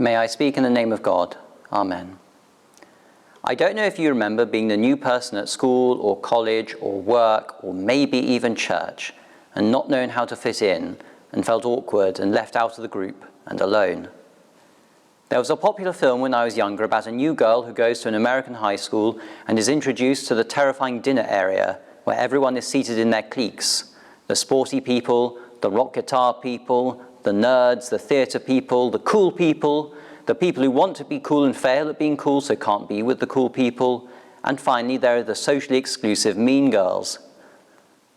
May I speak in the name of God. Amen. I don't know if you remember being the new person at school or college or work or maybe even church and not knowing how to fit in and felt awkward and left out of the group and alone. There was a popular film when I was younger about a new girl who goes to an American high school and is introduced to the terrifying dinner area where everyone is seated in their cliques. The sporty people, the rock guitar people, the nerds, the theatre people, the cool people, the people who want to be cool and fail at being cool so can't be with the cool people, and finally there are the socially exclusive mean girls.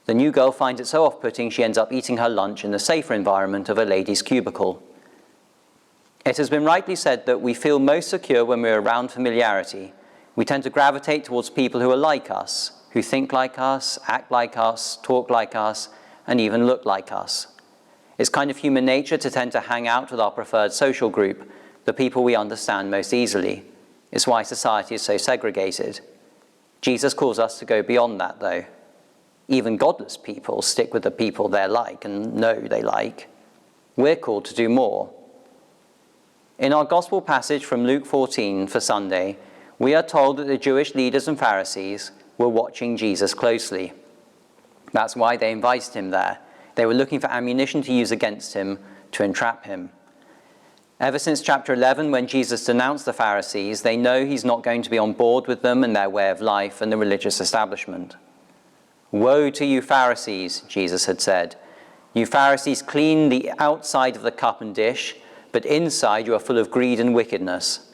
The new girl finds it so off-putting she ends up eating her lunch in the safer environment of a lady's cubicle. It has been rightly said that we feel most secure when we're around familiarity. We tend to gravitate towards people who are like us, who think like us, act like us, talk like us, and even look like us. It's kind of human nature to tend to hang out with our preferred social group, the people we understand most easily. It's why society is so segregated. Jesus calls us to go beyond that, though. Even godless people stick with the people they like and know they like. We're called to do more. In our gospel passage from Luke 14 for Sunday, we are told that the Jewish leaders and Pharisees were watching Jesus closely. That's why they invited him there. They were looking for ammunition to use against him to entrap him. Ever since chapter 11, when Jesus denounced the Pharisees, they know he's not going to be on board with them and their way of life and the religious establishment. Woe to you Pharisees, Jesus had said. You Pharisees clean the outside of the cup and dish, but inside you are full of greed and wickedness.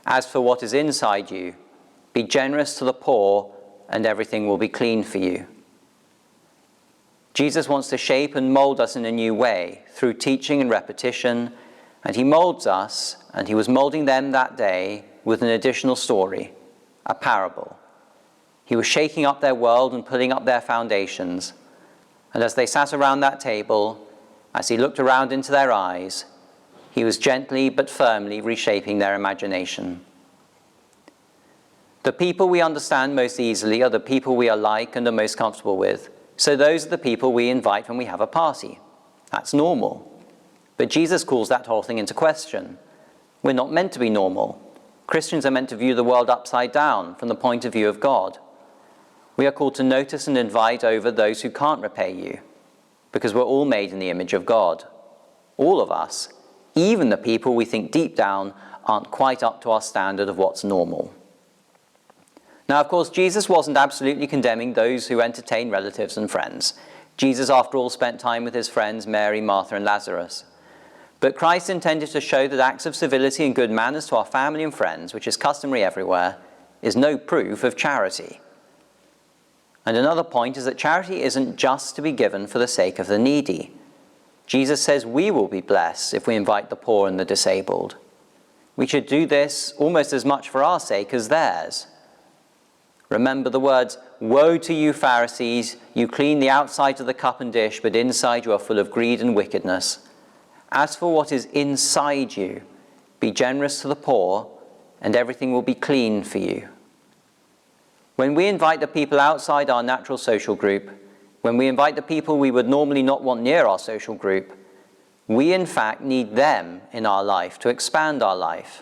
As for what is inside you, be generous to the poor, and everything will be clean for you. Jesus wants to shape and mold us in a new way through teaching and repetition, and he molds us, and he was molding them that day with an additional story, a parable. He was shaking up their world and putting up their foundations, and as they sat around that table, as he looked around into their eyes, he was gently but firmly reshaping their imagination. The people we understand most easily are the people we are like and are most comfortable with. So those are the people we invite when we have a party. That's normal. But Jesus calls that whole thing into question. We're not meant to be normal. Christians are meant to view the world upside down from the point of view of God. We are called to notice and invite over those who can't repay you, because we're all made in the image of God. All of us, even the people we think deep down aren't quite up to our standard of what's normal. Now, of course, Jesus wasn't absolutely condemning those who entertain relatives and friends. Jesus, after all, spent time with his friends Mary, Martha, and Lazarus. But Christ intended to show that acts of civility and good manners to our family and friends, which is customary everywhere, is no proof of charity. And another point is that charity isn't just to be given for the sake of the needy. Jesus says we will be blessed if we invite the poor and the disabled. We should do this almost as much for our sake as theirs. Remember the words, "Woe to you Pharisees, you clean the outside of the cup and dish, but inside you are full of greed and wickedness. As for what is inside you, be generous to the poor, and everything will be clean for you." When we invite the people outside our natural social group, when we invite the people we would normally not want near our social group, we in fact need them in our life to expand our life.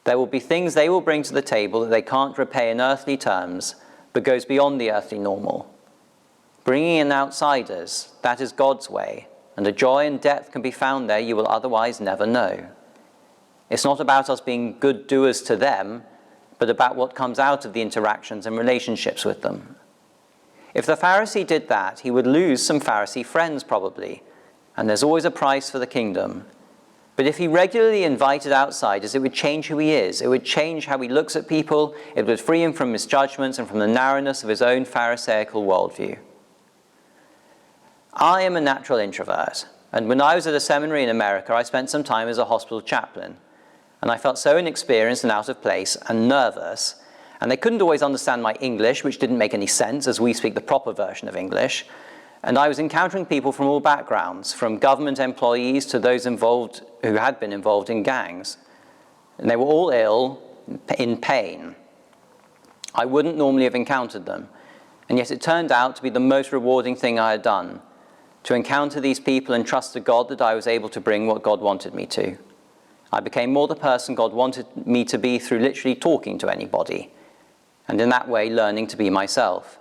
There will be things they will bring to the table that they can't repay in earthly terms, but goes beyond the earthly normal. Bringing in outsiders, that is God's way, and a joy and depth can be found there you will otherwise never know. It's not about us being good doers to them, but about what comes out of the interactions and relationships with them. If the Pharisee did that, he would lose some Pharisee friends probably, and there's always a price for the kingdom. But if he regularly invited outsiders, it would change who he is. It would change how he looks at people. It would free him from misjudgments and from the narrowness of his own Pharisaical worldview. I am a natural introvert, and when I was at a seminary in America, I spent some time as a hospital chaplain, and I felt so inexperienced and out of place and nervous, and they couldn't always understand my English, which didn't make any sense as we speak the proper version of English. And I was encountering people from all backgrounds, from government employees to those involved who had been involved in gangs. And they were all ill, in pain. I wouldn't normally have encountered them. And yet it turned out to be the most rewarding thing I had done, to encounter these people and trust to God that I was able to bring what God wanted me to. I became more the person God wanted me to be through literally talking to anybody, and in that way learning to be myself.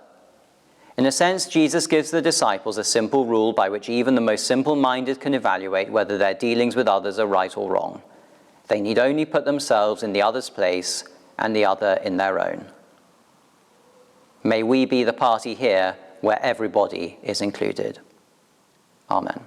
In a sense, Jesus gives the disciples a simple rule by which even the most simple-minded can evaluate whether their dealings with others are right or wrong. They need only put themselves in the other's place and the other in their own. May we be the party here where everybody is included. Amen.